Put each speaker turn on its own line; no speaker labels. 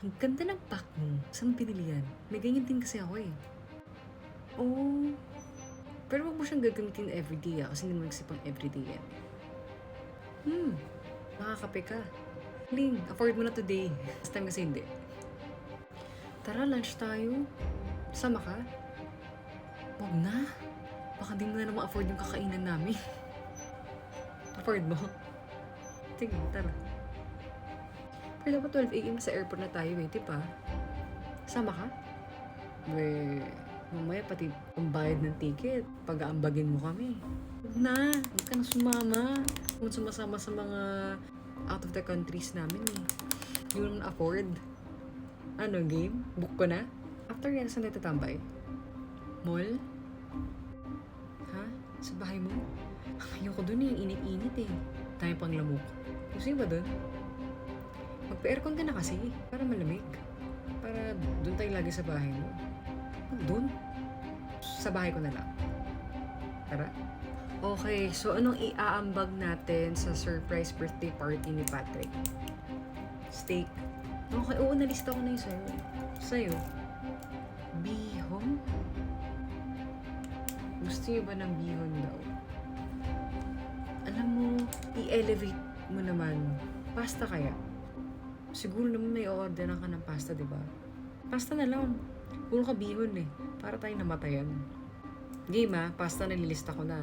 Ang ganda ng pack mo. Saan mo binili yan? May ganyan din kasi ako eh. Oh. Pero wag mo siyang gagamitin everyday kasi hindi mo nagsipang everyday yan. Makakape ka. Ling, afford mo na today. Last time kasi hindi. Tara, lunch tayo. Sama ka? Wag na. Baka di mo na naman afford yung kakainan namin. Afford mo? Sige, tara. Pero dapat 12 AM sa airport na tayo eh, di ba? Sama ka? Mamaya pati pambayad ng ticket, pag-aambagin mo kami. Huwag na, huwag ka na sumama. Huwag sumasama sa mga out of the countries namin eh. Hindi mo naman afford. Ano, game? Book ko na? After yan, saan tayo tatambay? Mall? Ha? Sa bahay mo? Ayoko dun eh, init-init eh. Tayo pang lamok. Gusto ba dun? Magpa-aircon ka na kasi, para malamig. Para dun tayo lagi sa bahay mo. Dun? Sa bahay ko na lang. Tara. Okay, so anong iaambag natin sa surprise birthday party ni Patrick? Steak. Okay, oo, nalista ko na yung sa'yo. Sa'yo? Bihon? Gusto niyo ba ng bihon daw? Alam mo, i-elevate mo naman. Pasta kaya? Siguro naman may orderan ka ng pasta, di ba? Pasta na lang. Puro ka bihon eh. Para tayong namatayan. Game pasta nalilista ko na.